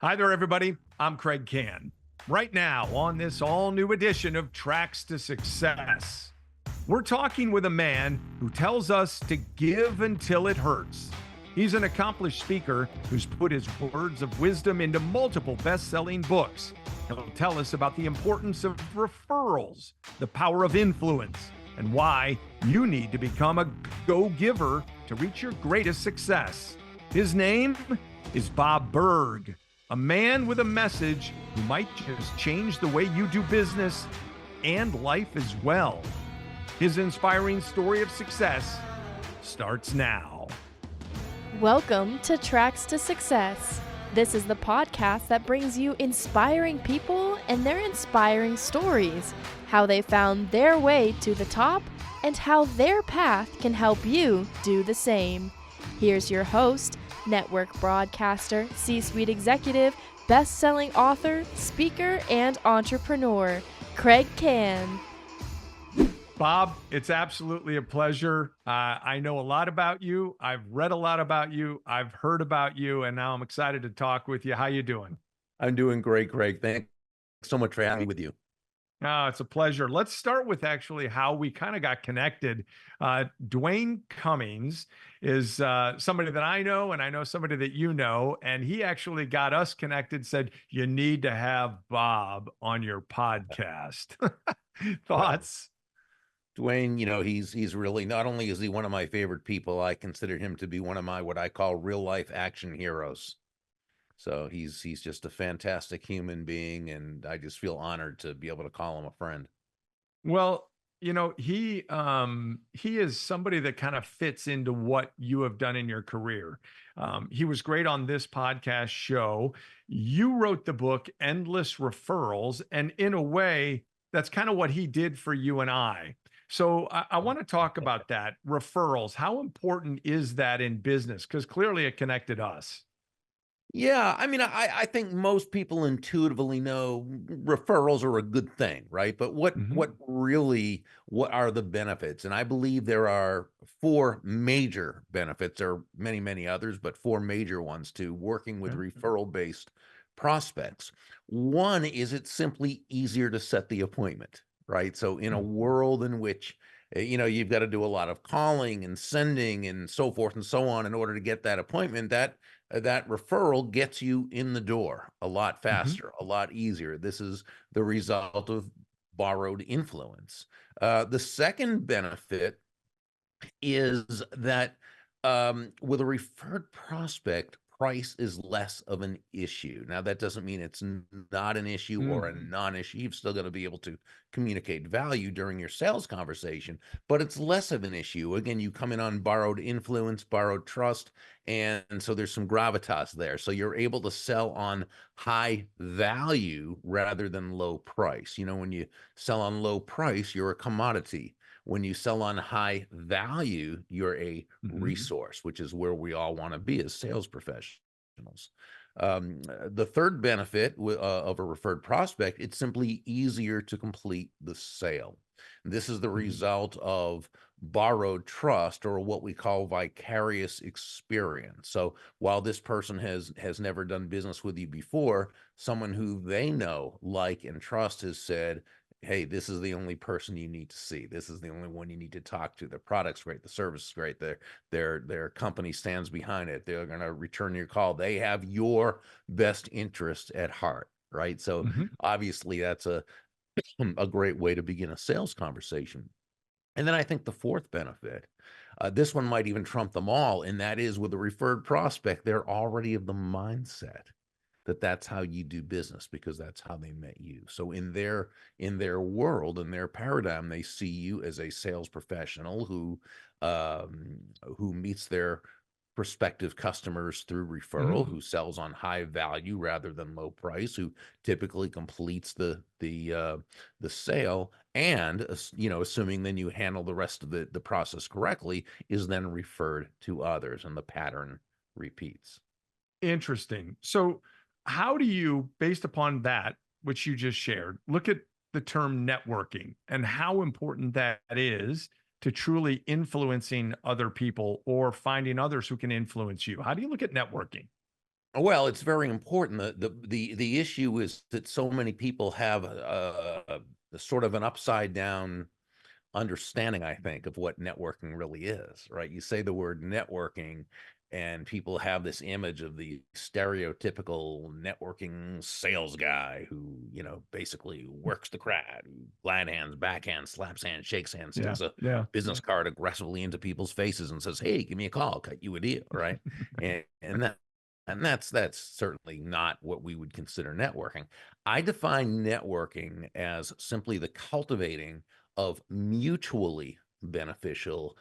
Hi there, everybody. I'm Kraig Kann. Right now, on this all new edition of Tracks to Success, we're talking with a man who tells us to give until it hurts. He's an accomplished speaker who's put his words of wisdom into multiple best selling books. He'll tell us about the importance of referrals, the power of influence, and why you need to become a go giver to reach your greatest success. His name is Bob Burg. A man with a message who might just change the way you do business and life as well. His inspiring story of success starts now. Welcome to Tracks to Success. This is the podcast that brings you inspiring people and their inspiring stories, how they found their way to the top, and how their path can help you do the same. Here's your host, network broadcaster, C-suite executive, best-selling author, speaker, and entrepreneur, Kraig Kann. Bob, it's absolutely a pleasure. I know a lot about you. I've read a lot about you. I've heard about you, and now I'm excited to talk with you. How you doing? I'm doing great, Greg. Thanks so much for having me with you. Oh, it's a pleasure. Let's start with actually how we kind of got connected. Dwayne Cummings is somebody that I know, and I know somebody that you know, and he actually got us connected, said, you need to have Bob on your podcast. Thoughts? Dwayne, he's really, not only is he one of my favorite people, I consider him to be one of my what I call real life action heroes. So he's just a fantastic human being, and I just feel honored to be able to call him a friend. Well, he is somebody that kind of fits into what you have done in your career. He was great on this podcast show. You wrote the book Endless Referrals, and in a way, that's kind of what he did for you and I. So I want to talk about that, referrals. How important is that in business? Because clearly it connected us. Yeah, I mean, I think most people intuitively know referrals are a good thing, right? But what Mhm. what really what are the benefits? And I believe there are four major benefits. There are many, many others, but four major ones to working with Yeah. referral-based prospects. One is it's simply easier to set the appointment, right? So in a Mm. world in which you've got to do a lot of calling and sending and so forth and so on in order to get that appointment, that referral gets you in the door a lot Mhm. faster, a lot easier. This is the result of borrowed influence. The second benefit is that with a referred prospect, price is less of an issue. Now, that doesn't mean it's not an issue or a Mm. non-issue. You've still got to be able to communicate value during your sales conversation, but it's less of an issue. Again, you come in on borrowed influence, borrowed trust, and so there's some gravitas there. So you're able to sell on high value rather than low price. When you sell on low price, you're a commodity. When you sell on high value, you're a Mhm. resource, which is where we all want to be as sales professionals. The third benefit of a referred prospect, it's simply easier to complete the sale. This is the Mhm. result of borrowed trust, or what we call vicarious experience. So while this person has never done business with you before, someone who they know, like, and trust has said, hey, this is the only person you need to see. This is the only one you need to talk to. The product's great. The service is great. Their company stands behind it. They're going to return your call. They have your best interest at heart, right? So Mhm. obviously that's a great way to begin a sales conversation. And then I think the fourth benefit, this one might even trump them all, and that is with a referred prospect, they're already of the mindset that that's how you do business because that's how they met you. So in their world, in their paradigm, they see you as a sales professional who meets their prospective customers through referral, Mhm. who sells on high value rather than low price, who typically completes the sale, and assuming then you handle the rest of the process correctly, is then referred to others, and the pattern repeats. Interesting. So, how do you, based upon that, which you just shared, look at the term networking and how important that is to truly influencing other people or finding others who can influence you? How do you look at networking? Well, it's very important. The issue is that so many people have a sort of an upside down understanding, I think, of what networking really is, right? You say the word networking, and people have this image of the stereotypical networking sales guy who, basically works the crowd, who glad hands, backhand, slaps hands, shakes hands, Yeah, sticks a yeah, business card aggressively into people's faces and says, "Hey, give me a call, I'll cut you a deal," right? And that's certainly not what we would consider networking. I define networking as simply the cultivating of mutually beneficial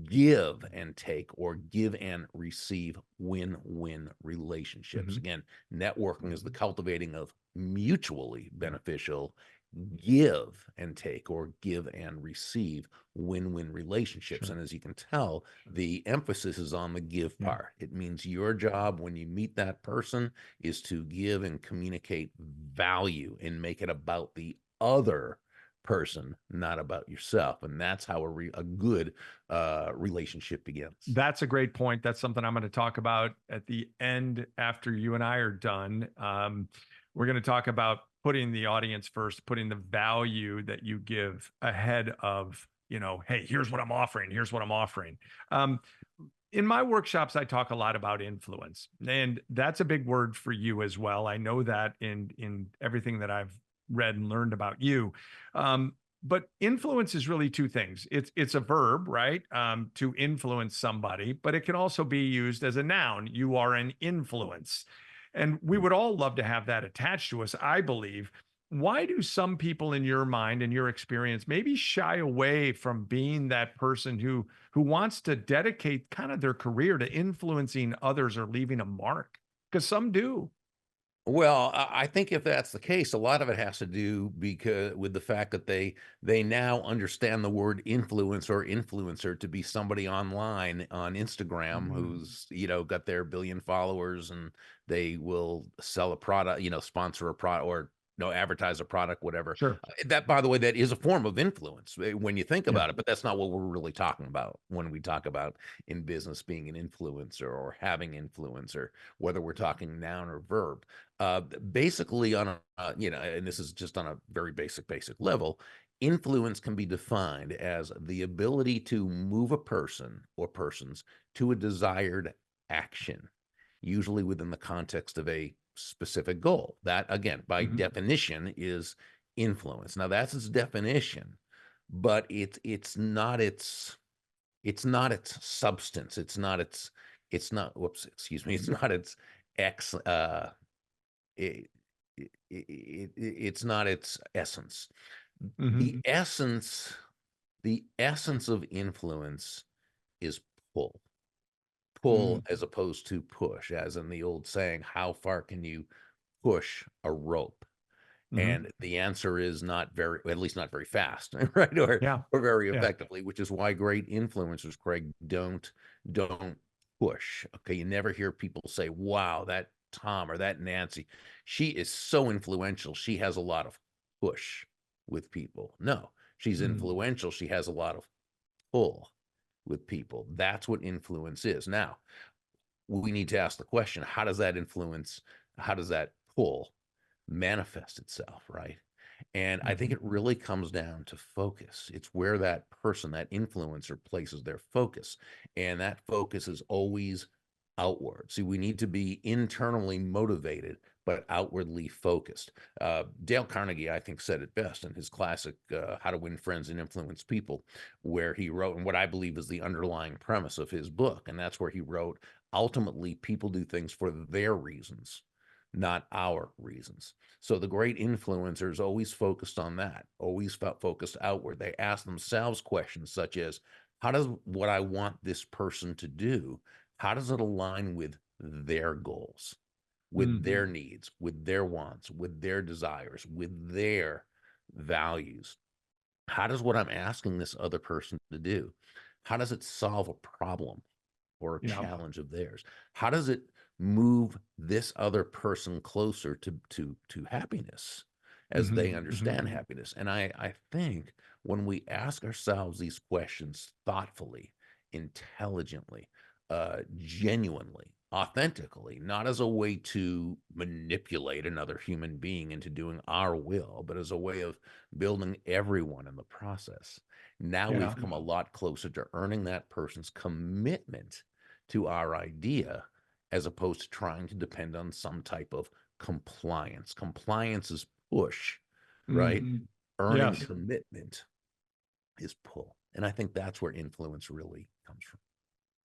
give and take, or give and receive win-win relationships. Mhm. Again, networking is the cultivating of mutually beneficial give and take, or give and receive win-win relationships. Sure. And as you can tell, the emphasis is on the give Yeah. part. It means your job when you meet that person is to give and communicate value and make it about the other person, not about yourself. And that's how a good relationship begins. That's a great point. That's something I'm going to talk about at the end after you and I are done. We're going to talk about putting the audience first, putting the value that you give ahead of, hey, here's what I'm offering. Here's what I'm offering. Um, in my workshops, I talk a lot about influence, and that's a big word for you as well. I know that in everything that I've read and learned about you. But influence is really two things. It's a verb, right? To influence somebody, but it can also be used as a noun. You are an influence, and we would all love to have that attached to us, I believe. Why do some people in your mind and your experience maybe shy away from being that person who wants to dedicate kind of their career to influencing others or leaving a mark? Because some do. Well, I think if that's the case, a lot of it has to do because with the fact that they now understand the word influence or influencer to be somebody online on Instagram Mm, who's, got their billion followers, and they will sell a product, sponsor a product, or advertise a product, whatever. sure. That, by the way, that is a form of influence when you think Yeah. about it, but that's not what we're really talking about when we talk about in business being an influencer or having influence, or whether we're talking noun or verb. Basically, on a and this is just on a very basic level, influence can be defined as the ability to move a person or persons to a desired action, usually within the context of a specific goal. That, again, by Mhm. definition, is influence. Now, that's its definition, but it's not its substance. It's not, whoops, excuse me, it's not its ex it, it's not its essence. The Mhm. essence, the essence of influence is pull. Pull Mm, as opposed to push, as in the old saying, how far can you push a rope? mhm. And the answer is not very, at least not very fast, right? Or very Yeah. effectively, which is why great influencers, Craig, don't push. Okay. You never hear people say, wow, that Tom or that Nancy, she is so influential. She has a lot of push with people. No, she's Mm. influential. She has a lot of pull with people. That's what influence is. Now, we need to ask the question, how does that pull manifest itself, right? And I think Mhm. it really comes down to focus. It's where that person, that influencer, places their focus. And that focus is always outward. See, we need to be internally motivated, but outwardly focused. Dale Carnegie, I think, said it best in his classic How to Win Friends and Influence People, where he wrote, and what I believe is the underlying premise of his book. And that's where he wrote, ultimately, people do things for their reasons, not our reasons. So the great influencers always focused on that, always focused outward. They ask themselves questions such as, how does what I want this person to do, how does it align with their goals, with Mm. their needs, with their wants, with their desires, with their values? How does what I'm asking this other person to do, how does it solve a problem or a Yeah. challenge of theirs? How does it move this other person closer to happiness as they Mhm. Mhm. understand happiness? And I think when we ask ourselves these questions thoughtfully, intelligently, genuinely, authentically, not as a way to manipulate another human being into doing our will, but as a way of building everyone in the process. Now Yeah. we've come a lot closer to earning that person's commitment to our idea, as opposed to trying to depend on some type of compliance. Compliance is push, right? Mhm. Earning Yes. commitment is pull. And I think that's where influence really comes from.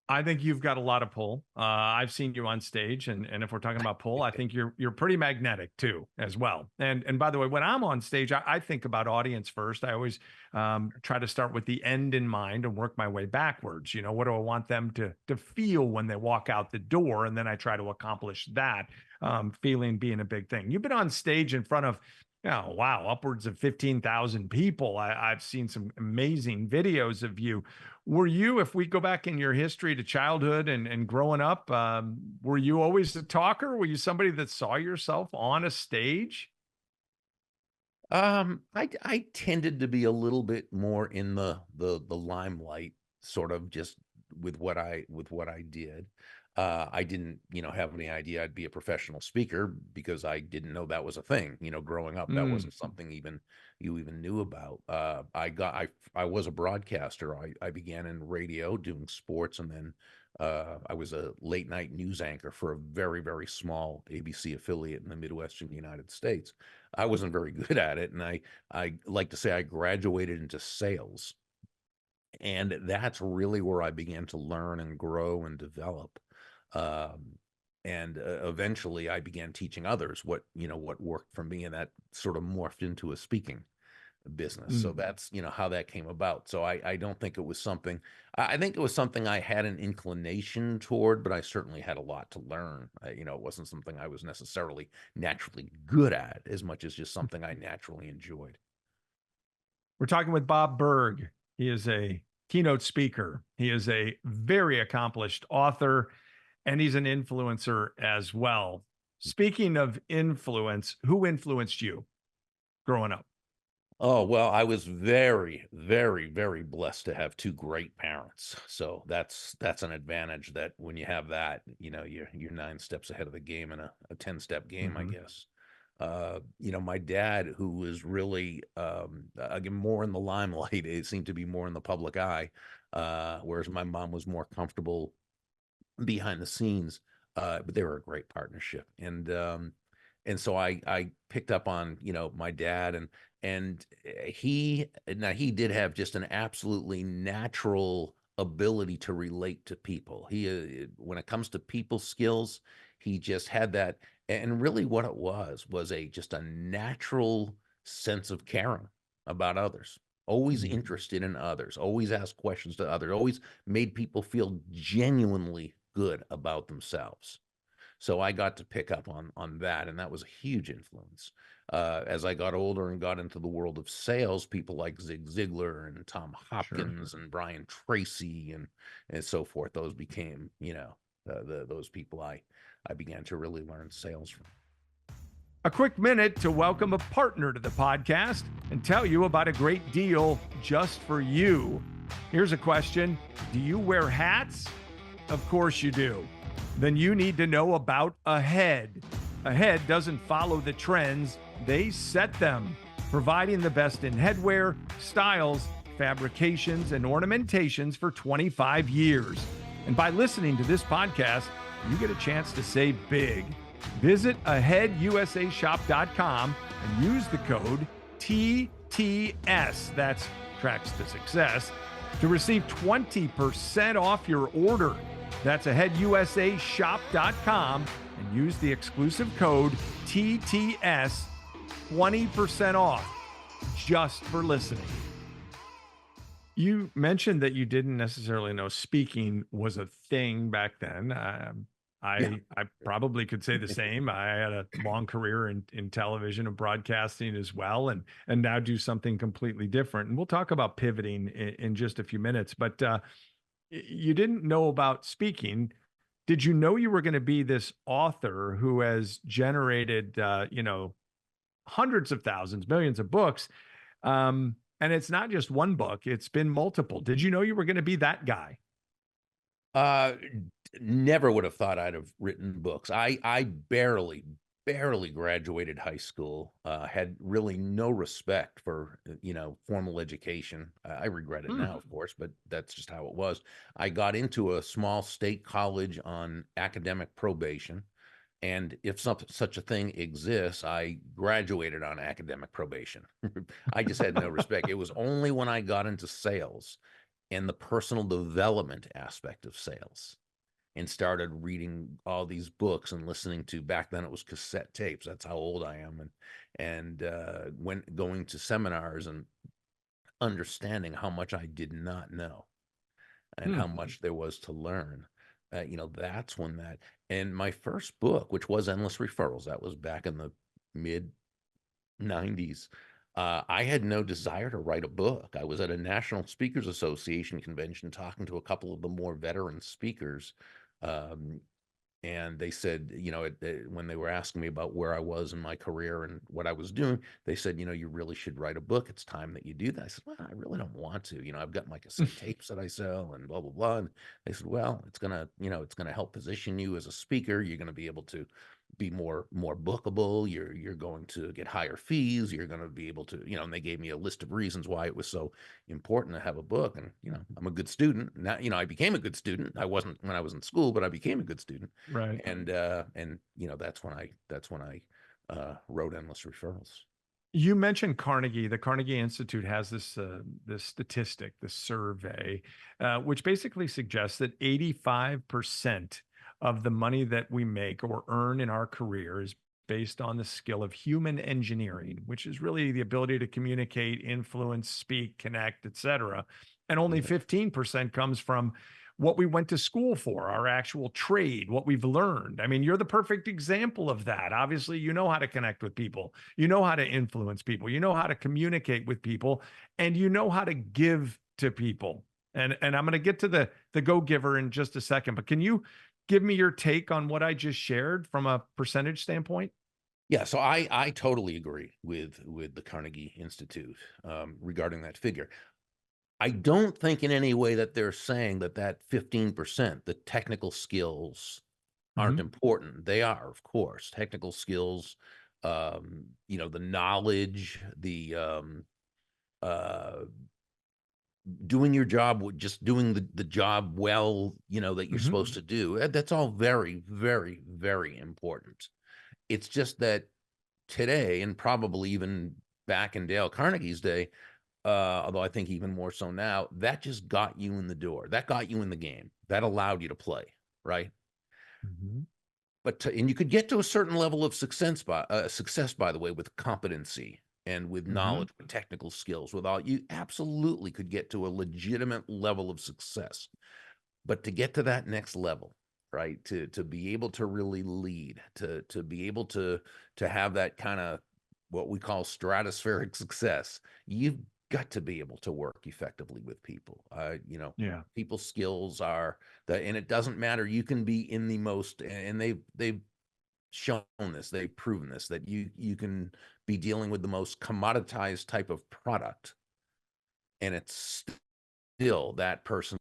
I think you've got a lot of pull. I've seen you on stage, and if we're talking about pull, I think you're pretty magnetic too, as well. And by the way, when I'm on stage, I think about audience first. I always try to start with the end in mind and work my way backwards. You know, what do I want them to feel when they walk out the door, and then I try to accomplish that. Feeling being a big thing. You've been on stage in front of, oh wow, upwards of 15,000 people. I've seen some amazing videos of you. Were you, if we go back in your history to childhood and growing up, were you always a talker? Were you somebody that saw yourself on a stage? I tended to be a little bit more in the limelight, sort of just with what I did. I didn't, have any idea I'd be a professional speaker, because I didn't know that was a thing. Growing up, that Mm, wasn't something you even knew about. I was a broadcaster. I began in radio doing sports, and then I was a late night news anchor for a very, very small ABC affiliate in the Midwestern United States. I wasn't very good at it, and I like to say I graduated into sales, and that's really where I began to learn and grow and develop. Um, and eventually, I began teaching others what worked for me, and that sort of morphed into a speaking business. So mm. that's how that came about. So I don't think it was something. I think it was something I had an inclination toward, but I certainly had a lot to learn. It wasn't something I was necessarily naturally good at, as much as just something I naturally enjoyed. We're talking with Bob Burg. He is a keynote speaker. He is a very accomplished author, and he's an influencer as well. Speaking of influence, who influenced you growing up? Oh, well, I was very, very, very blessed to have two great parents. So that's an advantage, that when you have that, you're 9 steps ahead of the game in a 10-step game, I Mhm. guess. My dad, who was really again more in the limelight, it seemed to be more in the public eye, whereas my mom was more comfortable behind the scenes. But they were a great partnership, and so I picked up on my dad, and he did have just an absolutely natural ability to relate to people. He when it comes to people skills, he just had that. And really what it was just a natural sense of caring about others, always Mhm. interested in others, always asked questions to others, always made people feel genuinely good about themselves. So I got to pick up on that, and that was a huge influence. As I got older and got into the world of sales, people like Zig Ziglar and Tom Sure. Hopkins and Brian Tracy and so forth. Those became, those people I began to really learn sales from. A quick minute to welcome a partner to the podcast and tell you about a great deal just for you. Here's a question: do you wear hats? Of course you do. Then you need to know about Ahead. Ahead doesn't follow the trends, they set them, providing the best in headwear, styles, fabrications, and ornamentations for 25 years. And by listening to this podcast, you get a chance to save big. Visit aheadusashop.com and use the code TTS, that's Tracks to Success, to receive 20% off your order. That's aheadusashop.com and use the exclusive code TTS, 20% off, just for listening. You mentioned that you didn't necessarily know speaking was a thing back then. Yeah. I probably could say the same. I had a long career in television and broadcasting as well, and now do something completely different. And we'll talk about pivoting in just a few minutes. But you didn't know about speaking. Did you know you were going to be this author who has generated, hundreds of thousands, millions of books? And it's not just one book, it's been multiple. Did you know you were going to be that guy? Uh, never would have thought I'd have written books. I barely graduated high school, had really no respect for, formal education. I regret it now, Hmm. of course, but that's just how it was. I got into a small state college on academic probation. And if such a thing exists, I graduated on academic probation. I just had no respect. It was only when I got into sales and the personal development aspect of sales and started reading all these books and listening to, back then it was cassette tapes. That's how old I am. And went going to seminars and understanding how much I did not know and Hmm. how much there was to learn. That's when that, and my first book, which was Endless Referrals, that was back in the mid 90s. I had no desire to write a book. I was at a National Speakers Association convention talking to a couple of the more veteran speakers. Um, and they said, when they were asking me about where I was in my career and what I was doing, they said, you really should write a book. It's time that you do that. I said, well, I really don't want to. I've got my cassette tapes that I sell and blah, blah, blah. And they said, well, it's gonna help position you as a speaker. You're gonna be able to be more bookable. You're going to get higher fees. You're going to be able to, and they gave me a list of reasons why it was so important to have a book. And, I'm a good student. Now, I became a good student. I wasn't when I was in school, but I became a good student. Right. And that's when I wrote Endless Referrals. You mentioned Carnegie. The Carnegie Institute has this statistic, this survey, which basically suggests that 85% of the money that we make or earn in our career is based on the skill of human engineering, which is really the ability to communicate, influence, speak, connect, etc. And only Yeah. 15% comes from what we went to school for, our actual trade, what we've learned. I mean, you're the perfect example of that. Obviously, you know how to connect with people, you know how to influence people, you know how to communicate with people, and you know how to give to people. And I'm going to get to the go giver in just a second, but can you give me your take on what I just shared from a percentage standpoint? Yeah, so I totally agree with the Carnegie Institute regarding that figure. I don't think in any way that they're saying that 15%, the technical skills aren't Mhm. important. They are, of course, technical skills, the knowledge, the uh, doing your job, just doing the job well, that you're Mhm. supposed to do. That's all very, very, very important. It's just that today, and probably even back in Dale Carnegie's day, although I think even more so now, that just got you in the door. That got you in the game. That allowed you to play, right? Mhm. And you could get to a certain level of success, by the way, with competency and with Mhm. knowledge, with technical skills. You absolutely could get to a legitimate level of success. But to get to that next level, right? To be able to really lead, to be able to have that kind of what we call stratospheric success, you've got to be able to work effectively with people. Yeah. People skills are and it doesn't matter. You can be in the most, and they've shown this, they've proven this, that you can be dealing with the most commoditized type of product, and it's still that person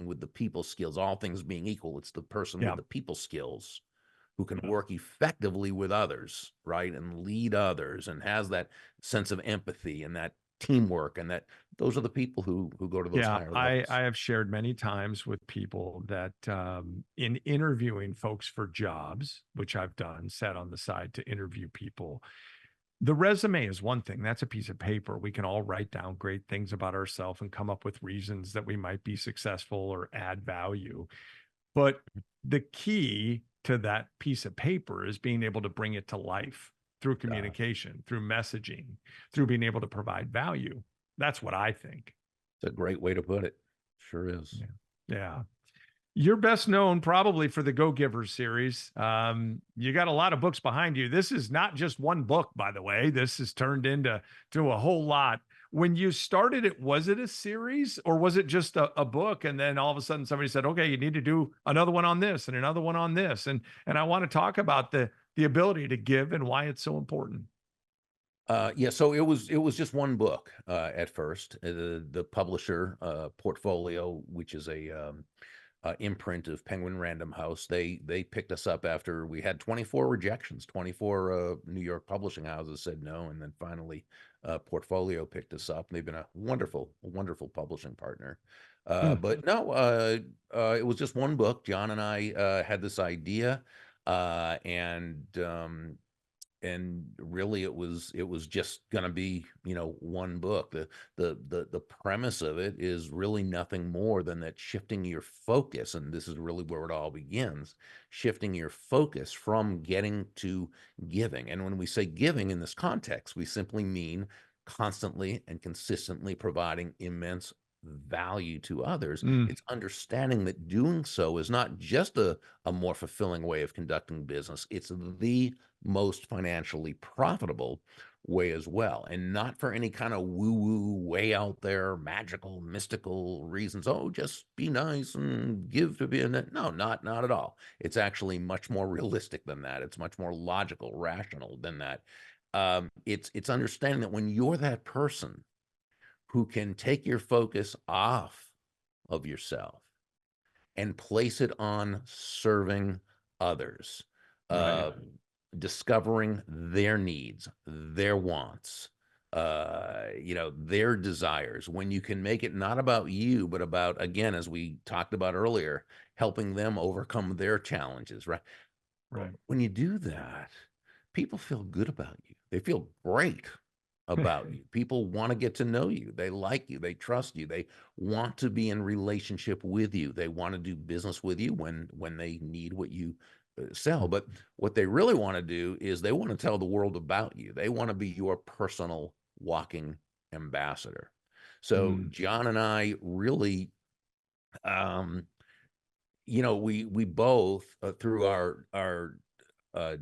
with the people skills. All things being equal, it's the person with Yeah. the people skills who can Yeah. work effectively with others, right? And lead others and has that sense of empathy and that teamwork, and that those are the people who go to those Yeah, higher I levels. have shared many times with people that in interviewing folks for jobs, which I've done, sat on the side to interview people. The resume is one thing. That's a piece of paper. We can all write down great things about ourselves and come up with reasons that we might be successful or add value. But the key to that piece of paper is being able to bring it to life through Uh, communication, through messaging, through being able to provide value. That's what I think. it's a great way to put it. Sure is. Yeah. Yeah. You're best known probably for the Go Givers series. You got a lot of books behind you. This is not just one book, by the way. This has turned into a whole lot. When you started it, was it a series or was it just a book? And then all of a sudden somebody said, okay, you need to do another one on this and another one on this. And I want to talk about the ability to give and why it's so important. Yeah, so it was just one book at first. The publisher, Portfolio, which is imprint of Penguin Random House. They picked us up after we had 24 rejections. 24 New York publishing houses said no, and then finally Portfolio picked us up. They've been a wonderful publishing partner. But no, it was just one book. John and I had this idea, and really it was just going to be, one book. The premise of it is really nothing more than that shifting your focus, and this is really where it all begins, shifting your focus from getting to giving. And when we say giving in this context, we simply mean constantly and consistently providing immense value to others. It's understanding that doing so is not just a more fulfilling way of conducting business. It's the most financially profitable way as well, and not for any kind of woo-woo, way out there, magical, mystical reasons. Oh, just be nice and give to be. No, not at all. It's actually much more realistic than that. It's much more logical, rational than that. It's understanding that when you're that person who can take your focus off of yourself and place it on serving others, discovering their needs, their wants, their desires. When you can make it not about you, but about, again, as we talked about earlier, helping them overcome their challenges, right? When you do that, people feel good about you. They feel great about you. People want to get to know you. They like you. They trust you. They want to be in relationship with you. They want to do business with you when they need what you sell. But what they really want to do is they want to tell the world about you. They want to be your personal walking ambassador. So John and I really, we both through our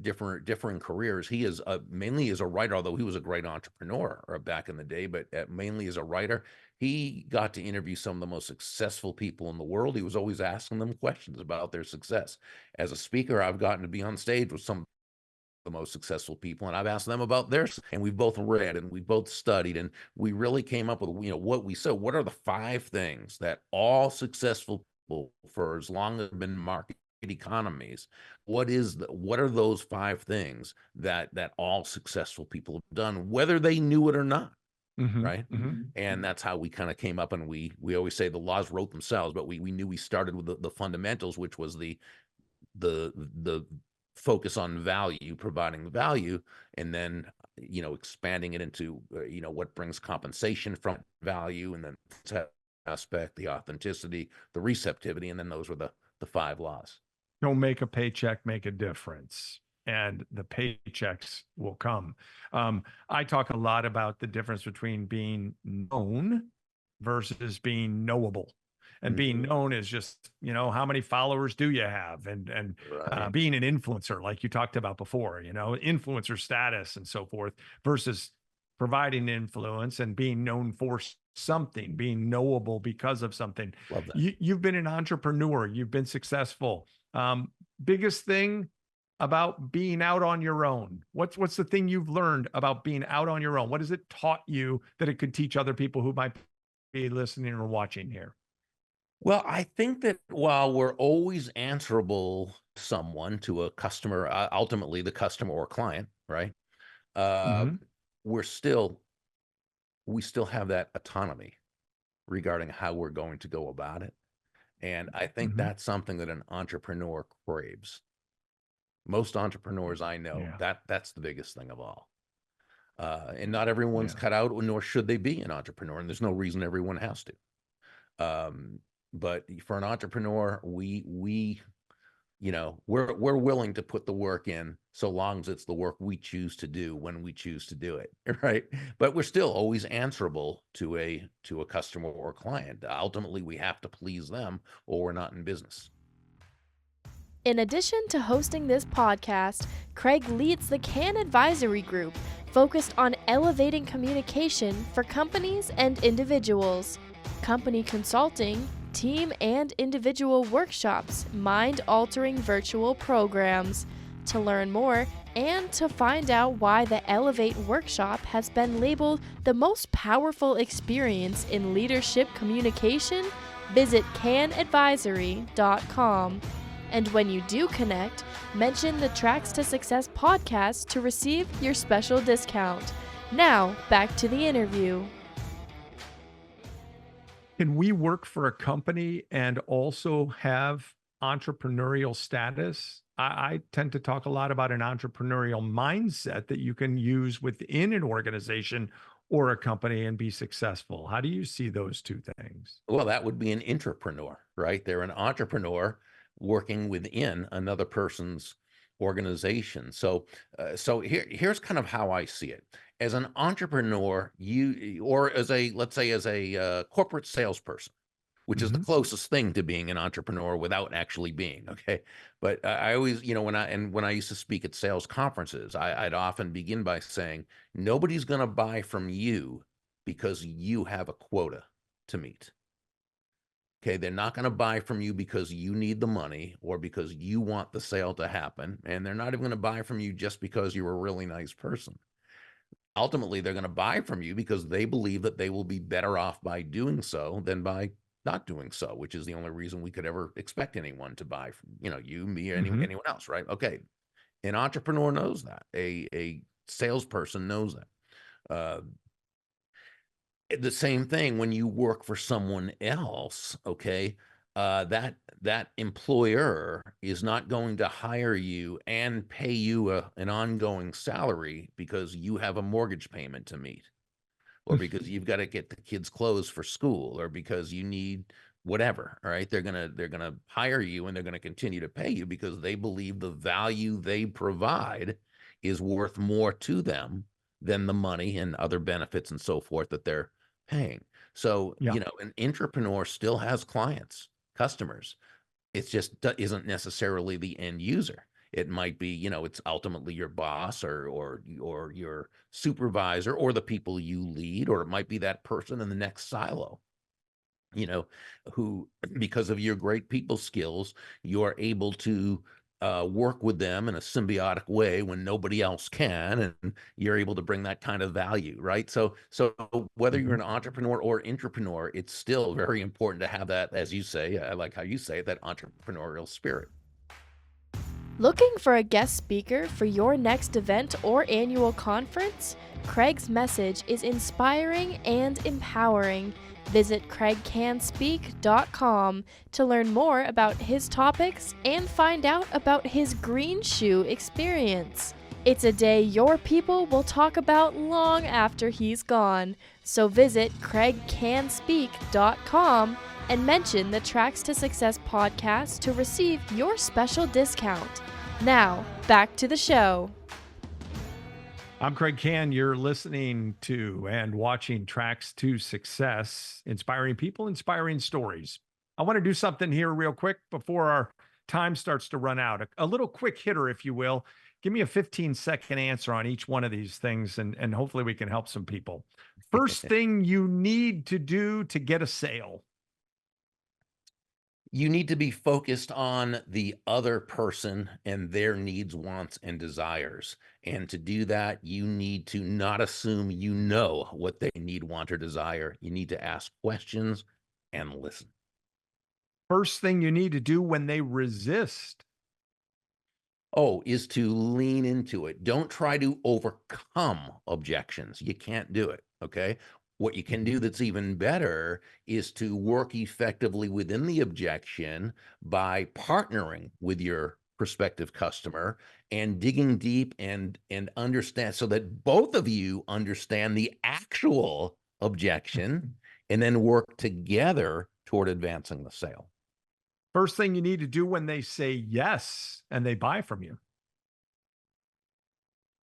differing careers. He is mainly as a writer, although he was a great entrepreneur back in the day, but mainly as a writer. He got to interview some of the most successful people in the world. He was always asking them questions about their success. As a speaker, I've gotten to be on stage with some of the most successful people, and I've asked them about theirs, and we've both read and we both studied, and we really came up with, what we said. What are the 5 things that all successful people, for as long as they've been market economies, what are those 5 things that all successful people have done, whether they knew it or not? Right. And that's how we kind of came up, and we always say the laws wrote themselves, but we knew we started with the fundamentals, which was the focus on value, providing value, and then expanding it into what brings compensation from value, and then the aspect, the authenticity, the receptivity, and then those were the 5 laws. Don't make a paycheck make a difference, and the paychecks will come. I talk a lot about the difference between being known versus being knowable. And being known is just, how many followers do you have? And being an influencer, like you talked about before, influencer status and so forth, versus providing influence and being known for something, being knowable because of something. Love that. You've been an entrepreneur. You've been successful. Biggest thing about being out on your own? What's the thing you've learned about being out on your own? What has it taught you that it could teach other people who might be listening or watching here? Well, I think that while we're always answerable to someone, to a customer, ultimately the customer or client, right? We still have that autonomy regarding how we're going to go about it. And I think that's something that an entrepreneur craves. Most entrepreneurs I know, that's the biggest thing of all. And not everyone's cut out, nor should they be an entrepreneur. And there's no reason everyone has to. But for an entrepreneur, we're willing to put the work in, so long as it's the work we choose to do when we choose to do it, right? But we're still always answerable to a customer or client. Ultimately, we have to please them, or we're not in business. In addition to hosting this podcast, Kraig leads the Kann Advisory Group, focused on elevating communication for companies and individuals. Company consulting, team and individual workshops, mind-altering virtual programs. To learn more and to find out why the Elevate workshop has been labeled the most powerful experience in leadership communication, Visit canadvisory.com. And when you do connect, mention the Tracks to Success podcast to receive your special discount. Now, back to the interview. Can we work for a company and also have entrepreneurial status? I tend to talk a lot about an entrepreneurial mindset that you can use within an organization or a company and be successful. How do you see those two things? Well, that would be an intrapreneur, right? They're an entrepreneur working within another person's organization. So here's kind of how I see it. As an entrepreneur, or as a, let's say, as a corporate salesperson, which is the Mhm. closest thing to being an entrepreneur without actually being, okay? But I always, when I used to speak at sales conferences, I'd often begin by saying, nobody's going to buy from you because you have a quota to meet. Okay, they're not going to buy from you because you need the money or because you want the sale to happen. And they're not even going to buy from you just because you're a really nice person. Ultimately, they're going to buy from you because they believe that they will be better off by doing so than by not doing so, which is the only reason we could ever expect anyone to buy from, you, me, or Mhm. anyone else, right? Okay. An entrepreneur knows that. A salesperson knows that. Uh, the same thing when you work for someone else, okay? That employer is not going to hire you and pay you an ongoing salary because you have a mortgage payment to meet, or because you've got to get the kids clothes for school, or because you need whatever. All right, they're gonna hire you and they're gonna continue to pay you because they believe the value they provide is worth more to them than the money and other benefits and so forth that they're paying. So, Yeah. an entrepreneur still has clients, customers. It's just isn't necessarily the end user. It might be, it's ultimately your boss or your supervisor or the people you lead, or it might be that person in the next silo, you know, who, because of your great people skills, you're able to work with them in a symbiotic way when nobody else can, and you're able to bring that kind of value, right? So whether you're Mhm. an entrepreneur or intrapreneur, it's still very important to have that, as you say, I like how you say it, that entrepreneurial spirit. Looking for a guest speaker for your next event or annual conference? Kraig's message is inspiring and empowering. Visit kraigcanspeak.com to learn more about his topics and find out about his green shoe experience. It's a day your people will talk about long after he's gone. So visit kraigcanspeak.com and mention the Tracks to Success podcast to receive your special discount. Now, back to the show. I'm Kraig Kann. You're listening to and watching Tracks to Success, inspiring people, inspiring stories. I want to do something here real quick before our time starts to run out. A little quick hitter, if you will. Give me a 15-second answer on each one of these things, and hopefully we can help some people. First thing you need to do to get a sale. You need to be focused on the other person and their needs, wants, and desires. And to do that, you need to not assume you know what they need, want, or desire. You need to ask questions and listen. First thing you need to do when they resist. Oh, is to lean into it. Don't try to overcome objections. You can't do it. Okay. What you can do that's even better is to work effectively within the objection by partnering with your prospective customer and digging deep and understand, so that both of you understand the actual objection and then work together toward advancing the sale. First thing you need to do when they say yes and they buy from you.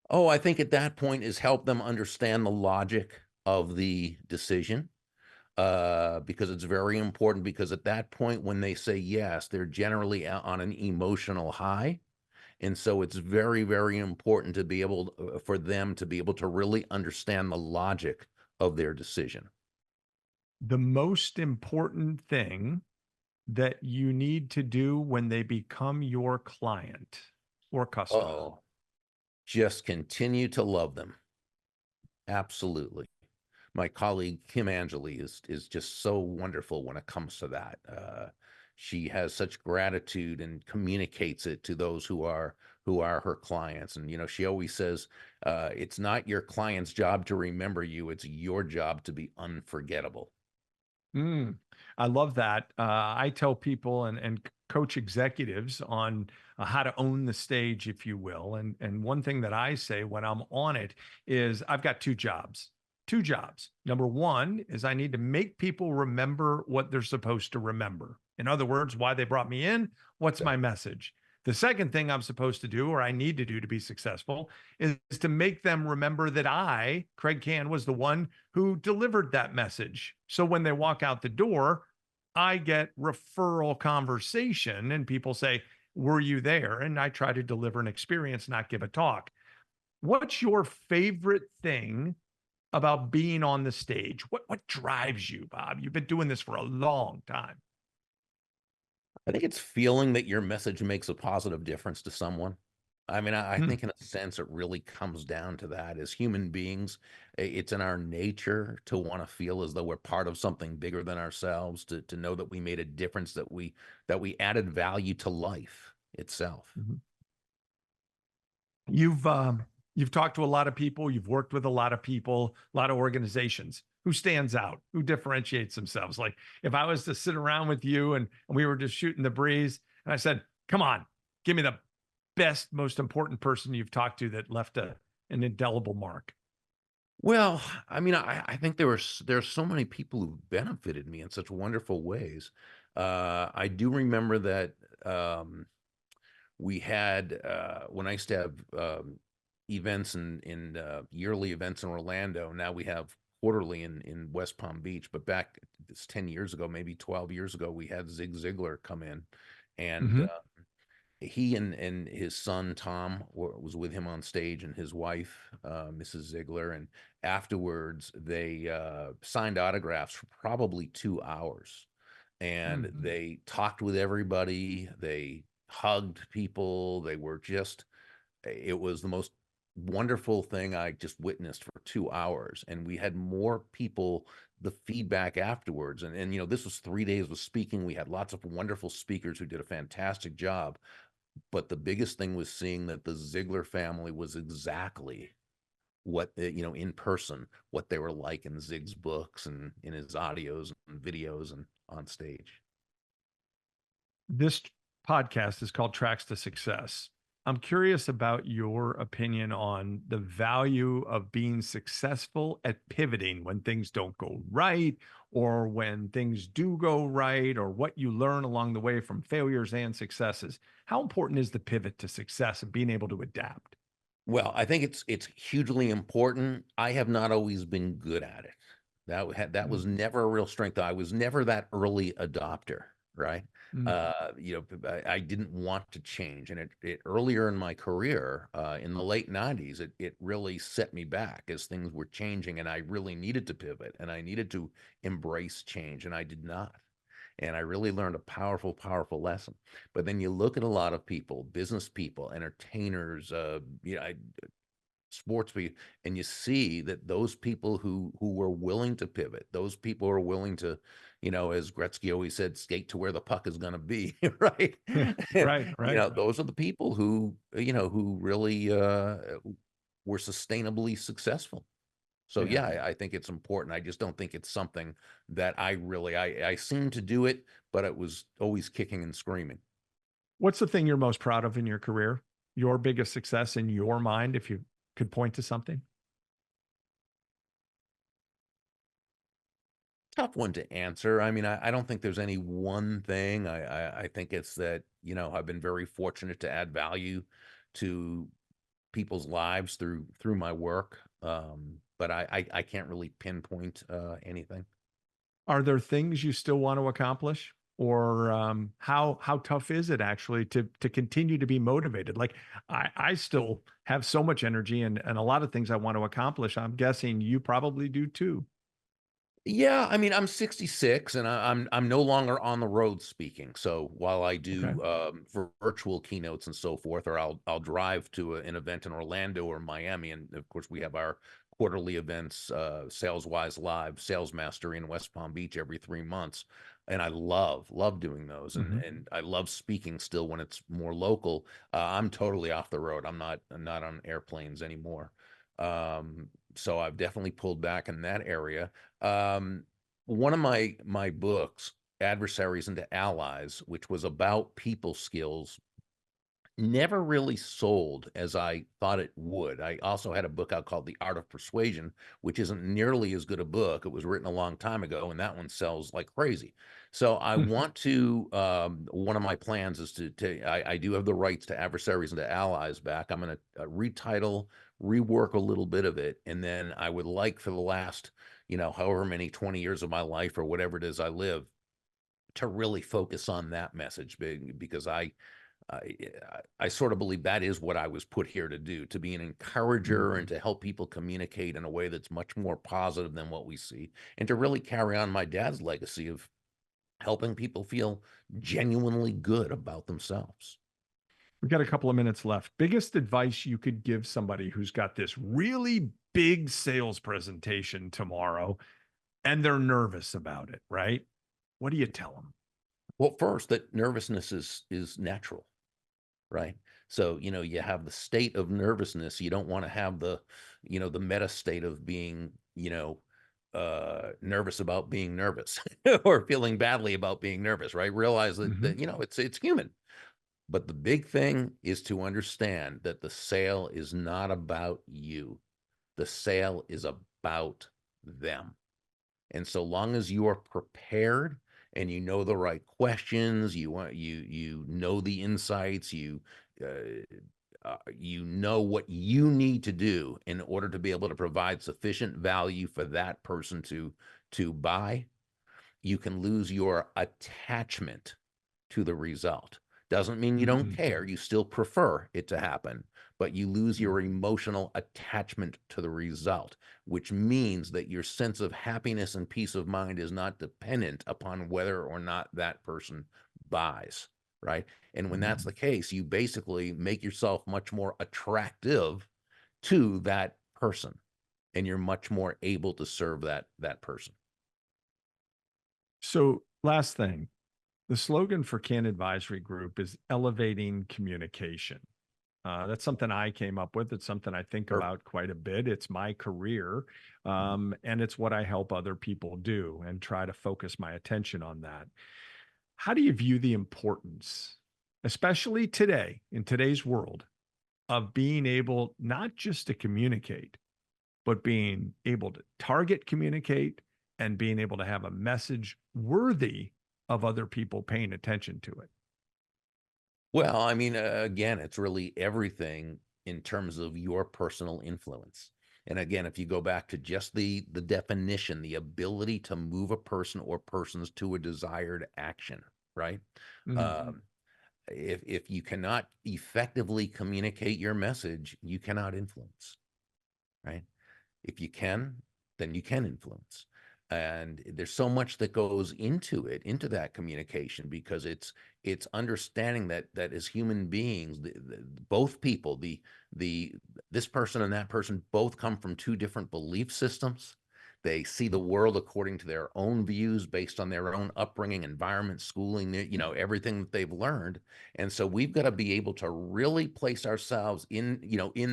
Oh, I think at that point is help them understand the logic of the decision, because it's very important, because at that point, when they say yes, they're generally on an emotional high. And so it's very, very important to be able, for them to be able to really understand the logic of their decision. The most important thing that you need to do when they become your client or customer. Oh, just continue to love them. Absolutely. my colleague Kim Angeli is just so wonderful when it comes to that. She has such gratitude and communicates it to those who are her clients. And she always says, it's not your client's job to remember you; it's your job to be unforgettable. Mm, I love that. I tell people and coach executives on how to own the stage, if you will. And one thing that I say when I'm on it is I've got two jobs. Two jobs. Number one is I need to make people remember what they're supposed to remember. In other words, why they brought me in, what's my message? The second thing I'm supposed to do, or I need to do to be successful, is to make them remember that I, Kraig Kann, was the one who delivered that message. So when they walk out the door, I get referral conversation and people say, were you there? And I try to deliver an experience, not give a talk. What's your favorite thing about being on the stage? What drives you, Bob? You've been doing this for a long time. I think it's feeling that your message makes a positive difference to someone. I mean, I Hmm. think in a sense it really comes down to that. As human beings, it's in our nature to want to feel as though we're part of something bigger than ourselves, to know that we made a difference, that we added value to life itself. Mhm. You've talked to a lot of people, you've worked with a lot of people, a lot of organizations. Who stands out? Who differentiates themselves? Like if I was to sit around with you and we were just shooting the breeze, and I said, "Come on, give me the best, most important person you've talked to that left an indelible mark." Well, I mean, I think there's so many people who benefited me in such wonderful ways. I do remember that we had when I used to have events in yearly events in Orlando. Now we have quarterly in West Palm Beach. But back it's 10 years ago, maybe 12 years ago, we had Zig Ziglar come in, and Hmm. he and his son Tom was with him on stage, and his wife, Mrs. Ziegler. And afterwards, they signed autographs for probably 2 hours, and Hmm. they talked with everybody. They hugged people. They were just, it was the most wonderful thing I just witnessed for 2 hours. And we had more people, the feedback afterwards. And this was 3 days of speaking. We had lots of wonderful speakers who did a fantastic job. But the biggest thing was seeing that the Ziegler family was exactly what, in person, what they were like in Zig's books and in his audios and videos and on stage. This podcast is called Tracks to Success. I'm curious about your opinion on the value of being successful at pivoting when things don't go right, or when things do go right, or what you learn along the way from failures and successes. How important is the pivot to success and being able to adapt? Well, I think it's hugely important. I have not always been good at it. That Mm, was never a real strength. I was never that early adopter, right? mm. I didn't want to change, and it earlier in my career, in the late '90s, it really set me back as things were changing, and I really needed to pivot, and I needed to embrace change, and I did not. And I really learned a powerful, powerful lesson. But then you look at a lot of people, business people, entertainers, sports people, and you see that those people who were willing to pivot, those people are willing to, as Gretzky always said, skate to where the puck is going to be, right? Right, right. Those are the people who really were sustainably successful. So Yeah. yeah, I think it's important. I just don't think it's something that I seem to do it, but it was always kicking and screaming. What's the thing you're most proud of in your career? Your biggest success in your mind, if you could point to something? Tough one to answer. I mean, I don't think there's any one thing. I think it's that, I've been very fortunate to add value to people's lives through my work. But I can't really pinpoint anything. Are there things you still want to accomplish? Or how tough is it actually to continue to be motivated? Like I still have so much energy and a lot of things I want to accomplish. I'm guessing you probably do too. Yeah, I mean, I'm 66 and I'm no longer on the road speaking. So while I Okay. do virtual keynotes and so forth, or I'll drive to an event in Orlando or Miami, and of course we have our quarterly events, Saleswise Live, Sales Mastery in West Palm Beach every 3 months. And I love doing those. And I love speaking still when it's more local. I'm totally off the road. I'm not on airplanes anymore. So I've definitely pulled back in that area. One of my books, Adversaries into Allies, which was about people skills, never really sold as I thought it would. I also had a book out called The Art of Persuasion, which isn't nearly as good a book. It was written a long time ago, and that one sells like crazy. So I want to, one of my plans is I do have the rights to Adversaries into Allies back. I'm going to retitle, rework a little bit of it. And then I would like for the last, however many 20 years of my life or whatever it is I live, to really focus on that message, because I sort of believe that is what I was put here to do, to be an encourager and to help people communicate in a way that's much more positive than what we see, and to really carry on my dad's legacy of helping people feel genuinely good about themselves. We've got a couple of minutes left. Biggest advice you could give somebody who's got this really big sales presentation tomorrow and they're nervous about it, right? What do you tell them? Well, first, that nervousness is natural, right? So, you have the state of nervousness. You don't want to have the meta state of being, nervous about being nervous or feeling badly about being nervous, right? Realize that it's human. But the big thing is to understand that the sale is not about you. The sale is about them. And so long as you are prepared and you know the right questions, you know the insights, you know what you need to do in order to be able to provide sufficient value for that person to buy, you can lose your attachment to the result. Doesn't mean you don't care. You still prefer it to happen, but you lose your emotional attachment to the result, which means that your sense of happiness and peace of mind is not dependent upon whether or not that person buys, right? And when that's the case, you basically make yourself much more attractive to that person, and you're much more able to serve that person. So last thing, the slogan for Kann Advisory Group is elevating communication. That's something I came up with. It's something I think about quite a bit. It's my career, and it's what I help other people do and try to focus my attention on that. How do you view the importance, especially today, in today's world, of being able not just to communicate, but being able to target communicate and being able to have a message worthy of other people paying attention to it? Well, I mean, again, it's really everything in terms of your personal influence. And again, if you go back to just the definition, the ability to move a person or persons to a desired action, right? If you cannot effectively communicate your message, you cannot influence, right? If you can, then you can influence. And there's so much that goes into that communication, because it's understanding that as human beings, both people, this person and that person, both come from two different belief systems. They see the world according to their own views, based on their own upbringing, environment, schooling, everything that they've learned. And so we've got to be able to really place ourselves in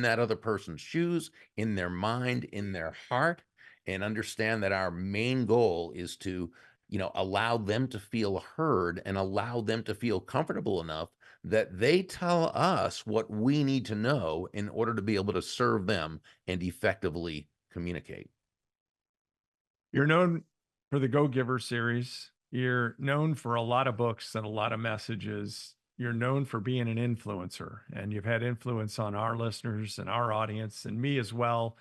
that other person's shoes, in their mind, in their heart, and understand that our main goal is to, allow them to feel heard and allow them to feel comfortable enough that they tell us what we need to know in order to be able to serve them and effectively communicate. You're known for the Go Giver series. You're known for a lot of books and a lot of messages. You're known for being an influencer, and you've had influence on our listeners and our audience and me as well.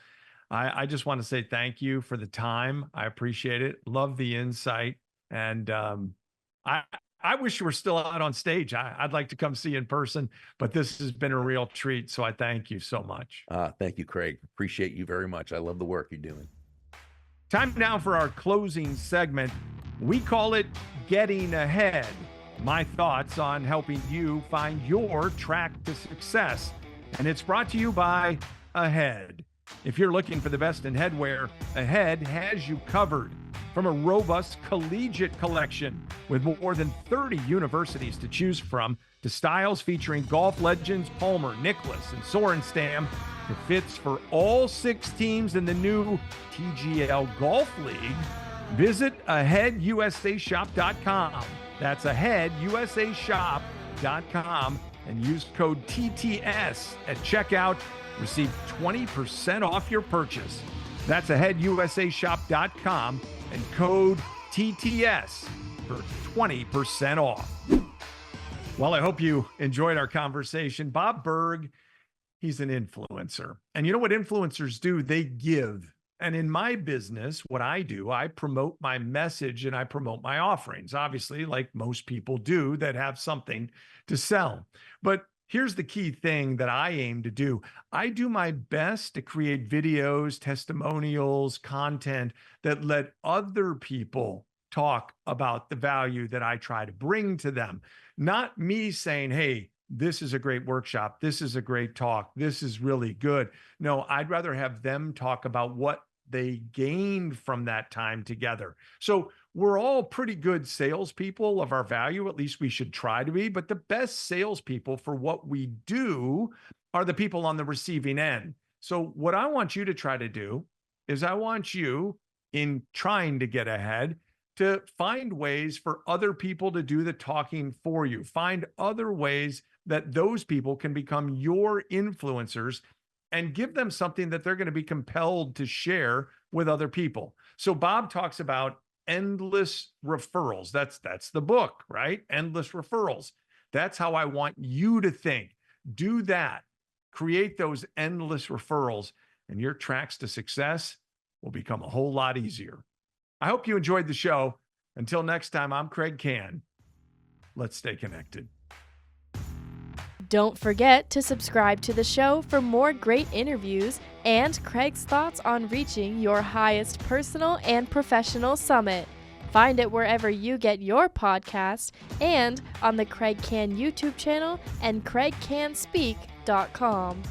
I just want to say thank you for the time. I appreciate it. Love the insight. And I wish you were still out on stage. I'd like to come see you in person, but this has been a real treat. So I thank you so much. Thank you, Kraig. Appreciate you very much. I love the work you're doing. Time now for our closing segment. We call it Getting Ahead. My thoughts on helping you find your track to success. And it's brought to you by Ahead. If you're looking for the best in headwear, Ahead has you covered. From a robust collegiate collection with more than 30 universities to choose from, to styles featuring golf legends Palmer, Nicklaus, and Sorenstam, to fits for all 6 teams in the new TGL Golf League, visit AheadUSAShop.com. That's AheadUSAShop.com and use code TTS at checkout. Receive 20% off your purchase. That's AheadUSAShop.com and code TTS for 20% off. Well, I hope you enjoyed our conversation. Bob Burg, he's an influencer. And you know what influencers do? They give. And in my business, what I do, I promote my message and I promote my offerings, obviously, like most people do that have something to sell. But here's the key thing that I aim to do. I do my best to create videos, testimonials, content that let other people talk about the value that I try to bring to them. Not me saying, hey, this is a great workshop. This is a great talk. This is really good. No, I'd rather have them talk about what they gained from that time together. So we're all pretty good salespeople of our value. At least we should try to be. But the best salespeople for what we do are the people on the receiving end. So what I want you to try to do is I want you, in trying to get ahead, to find ways for other people to do the talking for you. Find other ways that those people can become your influencers and give them something that they're going to be compelled to share with other people. So Bob talks about endless referrals. That's the book, right? Endless referrals. That's how I want you to think. Do that. Create those endless referrals, and your tracks to success will become a whole lot easier. I hope you enjoyed the show. Until next time, I'm Kraig Kann. Let's stay connected. Don't forget to subscribe to the show for more great interviews and Kraig's thoughts on reaching your highest personal and professional summit. Find it wherever you get your podcast and on the Kraig Kann YouTube channel and KraigCannSpeak.com.